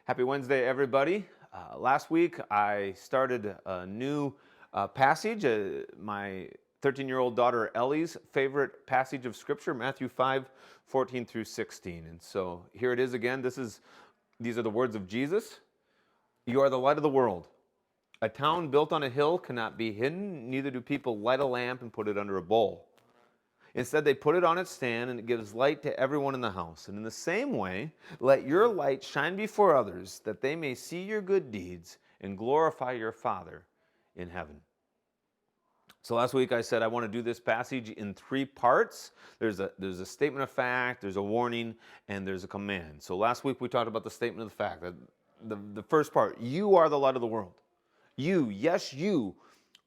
Happy Wednesday, everybody. Last week, I started a new passage, my 13-year-old daughter Ellie's favorite passage of Scripture, Matthew 5:14 through 16. And so here it is again. These are the words of Jesus. You are the light of the world. A town built on a hill cannot be hidden, neither do people light a lamp and put it under a bowl. Instead, they put it on its stand, and it gives light to everyone in the house. And in the same way, let your light shine before others, that they may see your good deeds and glorify your Father in heaven. So last week I said I want to do this passage in three parts. There's a statement of fact, there's a warning, and there's a command. So last week we talked about the statement of the fact. The first part, you are the light of the world. You, yes, you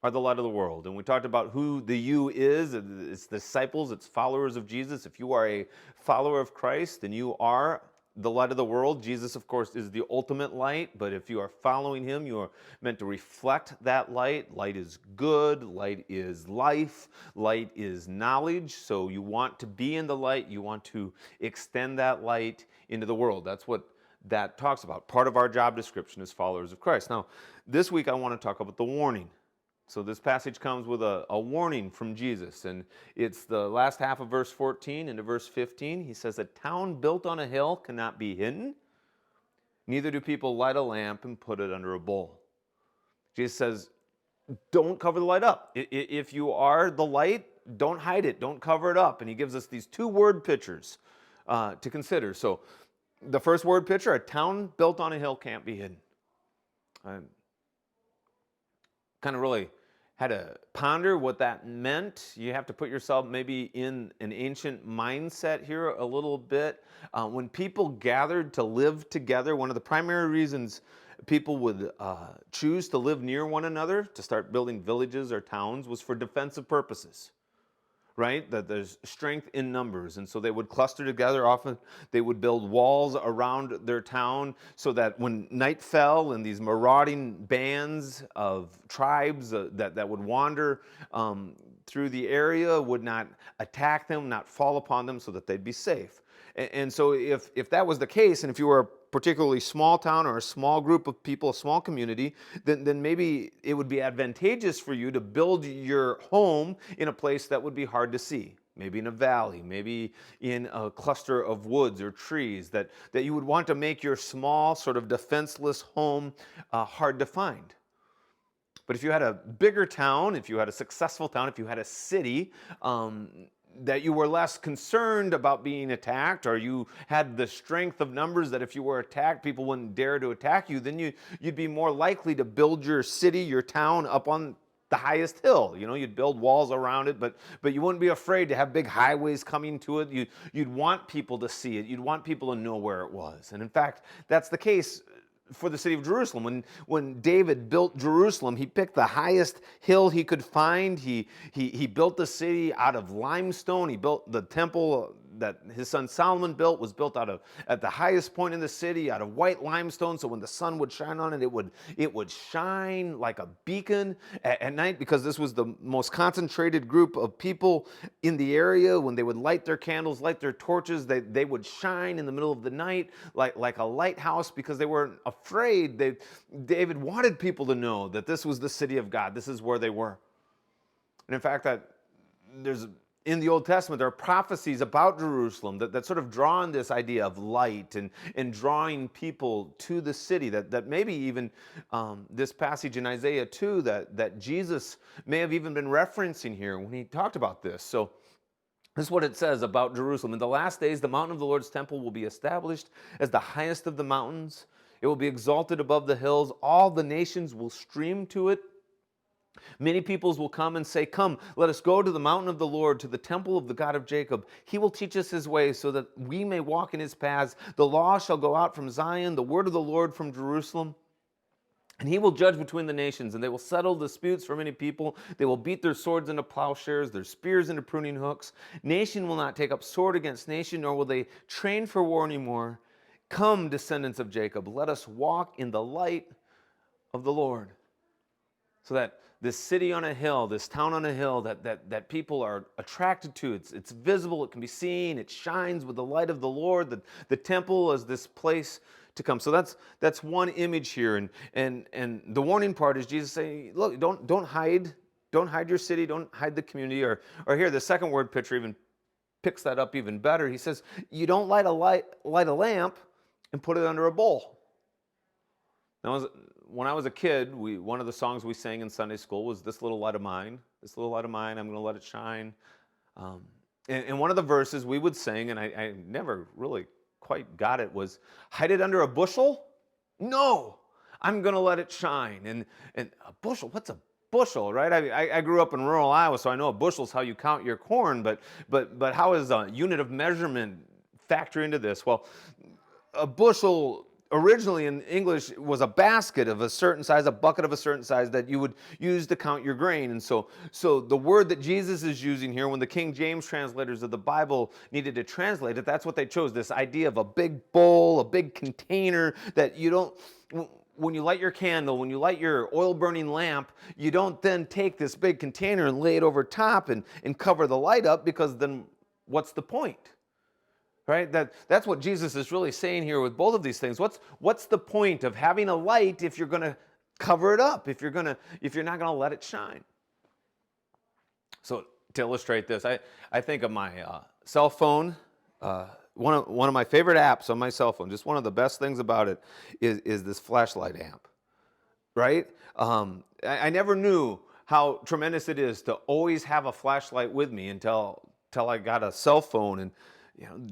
are the light of the world. And we talked about who the you is. It's disciples, it's followers of Jesus. If you are a follower of Christ, then you are the light of the world. Jesus, of course, is the ultimate light, but if you are following him, you are meant to reflect that light. Light is good, light is life, light is knowledge. So you want to be in the light, you want to extend that light into the world. That's what that talks about. Part of our job description as followers of Christ. Now, this week I want to talk about the warning. So this passage comes with a warning from Jesus, and it's the last half of verse 14 into verse 15. He says, a town built on a hill cannot be hidden, neither do people light a lamp and put it under a bowl. Jesus says, don't cover the light up. If you are the light, don't hide it, don't cover it up. And he gives us these two word pictures to consider. So the first word picture, a town built on a hill can't be hidden. Kind of really had to ponder what that meant. You have to put yourself maybe in an ancient mindset here a little bit. When people gathered to live together, one of the primary reasons people would choose to live near one another, to start building villages or towns, was for defensive purposes. Right? That there's strength in numbers. And so they would cluster together. Often they would build walls around their town so that when night fell and these marauding bands of tribes that would wander through the area would not attack them, not fall upon them, so that they'd be safe. And so if that was the case, and if you were a particularly small town or a small group of people, a small community, then maybe it would be advantageous for you to build your home in a place that would be hard to see. Maybe in a valley, maybe in a cluster of woods or trees, that you would want to make your small, sort of defenseless home hard to find. But if you had a bigger town, if you had a successful town, if you had a city, that you were less concerned about being attacked, or you had the strength of numbers that if you were attacked, people wouldn't dare to attack you, then you'd be more likely to build your city, your town up on the highest hill. You know, you'd build walls around it, but you wouldn't be afraid to have big highways coming to it. You'd want people to see it. You'd want people to know where it was. And in fact, that's the case for the city of Jerusalem. When David built Jerusalem, he picked the highest hill he could find. He built the city out of limestone. He built the temple that his son Solomon built, was built at the highest point in the city, out of white limestone, so when the sun would shine on it, it would shine like a beacon at night, because this was the most concentrated group of people in the area. When they would light their candles, light their torches, they would shine in the middle of the night like a lighthouse, because they weren't afraid. David wanted people to know that this was the city of God. This is where they were. And in fact, that in the Old Testament, there are prophecies about Jerusalem that sort of draw on this idea of light and drawing people to the city, that maybe even this passage in Isaiah 2 that Jesus may have even been referencing here when he talked about this. So this is what it says about Jerusalem. In the last days, the mountain of the Lord's temple will be established as the highest of the mountains. It will be exalted above the hills. All the nations will stream to it. Many peoples will come and say, come, let us go to the mountain of the Lord, to the temple of the God of Jacob. He will teach us his ways so that we may walk in his paths. The law shall go out from Zion, the word of the Lord from Jerusalem. And he will judge between the nations, and they will settle disputes for many people. They will beat their swords into plowshares, their spears into pruning hooks. Nation will not take up sword against nation, nor will they train for war anymore. Come, descendants of Jacob, let us walk in the light of the Lord. So that this city on a hill, this town on a hill that people are attracted to, it's visible, it can be seen, it shines with the light of the Lord. The temple is this place to come. So that's one image here. And the warning part is Jesus saying, look, don't hide your city, don't hide the community. Or here, the second word picture even picks that up even better. He says, you don't light a lamp and put it under a bowl. Now, when I was a kid, one of the songs we sang in Sunday school was "This Little Light of Mine." This little light of mine, I'm going to let it shine. And one of the verses we would sing, and I never really quite got it, was hide it under a bushel? No, I'm going to let it shine. And a bushel, what's a bushel, right? I grew up in rural Iowa, so I know a bushel is how you count your corn, but how does a unit of measurement factor into this? Well, a bushel originally in English was a basket of a certain size, a bucket of a certain size that you would use to count your grain. And so the word that Jesus is using here, when the King James translators of the Bible needed to translate it, that's what they chose, this idea of a big bowl, a big container that you don't, when you light your candle, when you light your oil-burning lamp, you don't then take this big container and lay it over top and cover the light up, because then what's the point? Right? That's what Jesus is really saying here with both of these things. What's the point of having a light if you're going to cover it up, if you're not going to let it shine? So to illustrate this, I think of my cell phone. One of my favorite apps on my cell phone, just one of the best things about it is this flashlight app. Right? I never knew how tremendous it is to always have a flashlight with me until I got a cell phone. And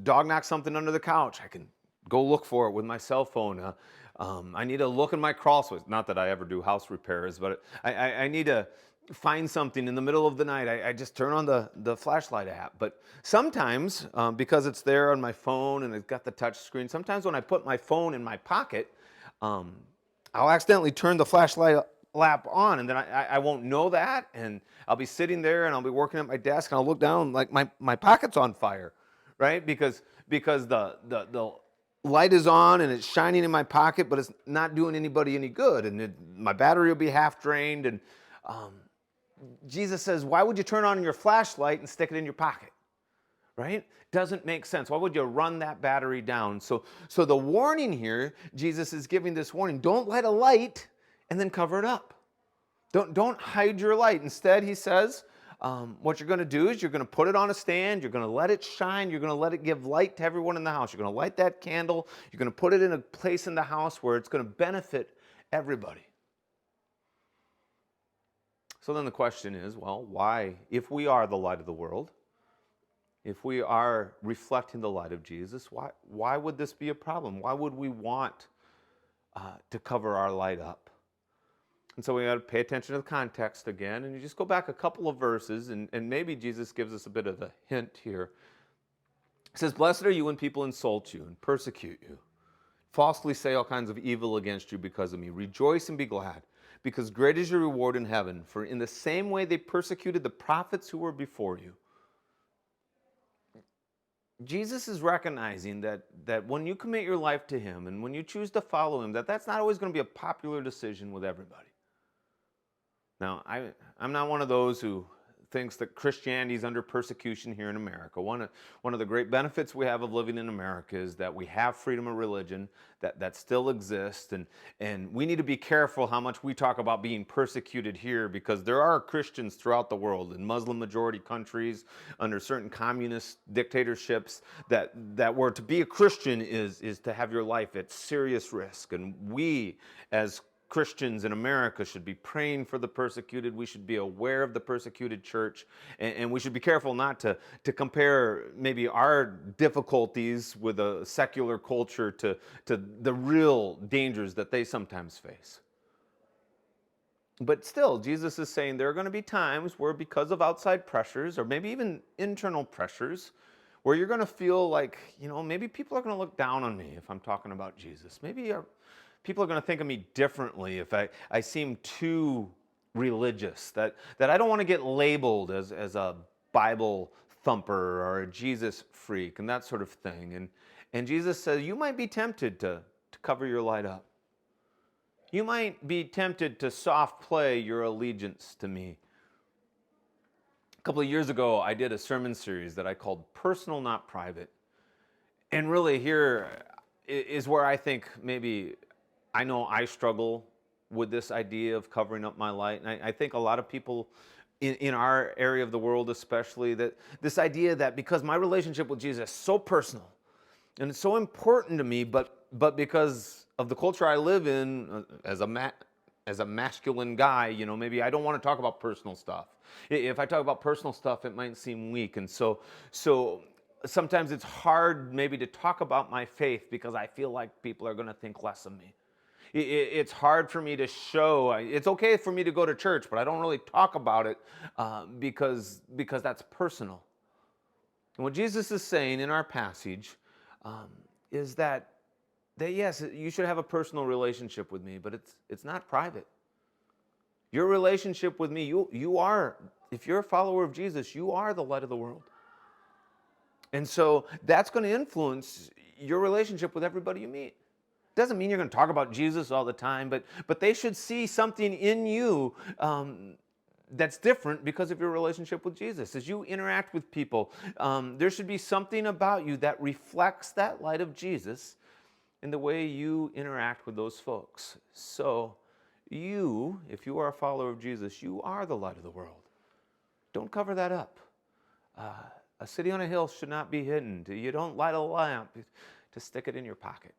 dog knocks something under the couch, I can go look for it with my cell phone. I need to look in my crawl space. Not that I ever do house repairs, but I need to find something in the middle of the night. I just turn on the flashlight app. But sometimes, because it's there on my phone and it's got the touch screen, sometimes when I put my phone in my pocket, I'll accidentally turn the flashlight lamp on, and then I won't know that, and I'll be sitting there and I'll be working at my desk, and I'll look down like my pocket's on fire. Right? Because the light is on and it's shining in my pocket, but it's not doing anybody any good. And my battery will be half drained. And Jesus says, why would you turn on your flashlight and stick it in your pocket? Right? Doesn't make sense. Why would you run that battery down? So the warning here, Jesus is giving this warning. Don't light a light and then cover it up. Don't hide your light. Instead, he says, what you're going to do is you're going to put it on a stand, you're going to let it shine, you're going to let it give light to everyone in the house. You're going to light that candle, you're going to put it in a place in the house where it's going to benefit everybody. So then the question is, well, why, if we are the light of the world, if we are reflecting the light of Jesus, why would this be a problem? Why would we want to cover our light up? And so we got to pay attention to the context again, and you just go back a couple of verses, and maybe Jesus gives us a bit of a hint here. It says, blessed are you when people insult you and persecute you, falsely say all kinds of evil against you because of me. Rejoice and be glad, because great is your reward in heaven, for in the same way they persecuted the prophets who were before you. Jesus is recognizing that when you commit your life to him and when you choose to follow him, that's not always going to be a popular decision with everybody. Now, I'm not one of those who thinks that Christianity is under persecution here in America. One of the great benefits we have of living in America is that we have freedom of religion that still exists, and we need to be careful how much we talk about being persecuted here, because there are Christians throughout the world in Muslim majority countries under certain communist dictatorships that where to be a Christian is to have your life at serious risk. And we as Christians in America should be praying for the persecuted. We should be aware of the persecuted church, and we should be careful not to compare maybe our difficulties with a secular culture to the real dangers that they sometimes face. But still, Jesus is saying there are going to be times where, because of outside pressures or maybe even internal pressures, where you're going to feel like, maybe people are going to look down on me if I'm talking about Jesus. Maybe people are going to think of me differently if I seem too religious, that I don't want to get labeled as a Bible thumper or a Jesus freak and that sort of thing. And Jesus says, you might be tempted to cover your light up. You might be tempted to soft play your allegiance to me. A couple of years ago, I did a sermon series that I called Personal, Not Private. And really here, is where I think maybe I know I struggle with this idea of covering up my light. And I think a lot of people in our area of the world, especially, that this idea that because my relationship with Jesus is so personal and it's so important to me, but because of the culture I live in as a masculine guy, maybe I don't want to talk about personal stuff. If I talk about personal stuff, it might seem weak. And so sometimes it's hard maybe to talk about my faith because I feel like people are going to think less of me. It's hard for me to show. It's okay for me to go to church, but I don't really talk about it because that's personal. And what Jesus is saying in our passage is that yes, you should have a personal relationship with me, but it's not private. Your relationship with me, you are, if you're a follower of Jesus, you are the light of the world. And so that's going to influence your relationship with everybody you meet. Doesn't mean you're going to talk about Jesus all the time, but they should see something in you that's different because of your relationship with Jesus. As you interact with people, there should be something about you that reflects that light of Jesus in the way you interact with those folks. So you, if you are a follower of Jesus, you are the light of the world. Don't cover that up. A city on a hill should not be hidden. You don't light a lamp to stick it in your pocket.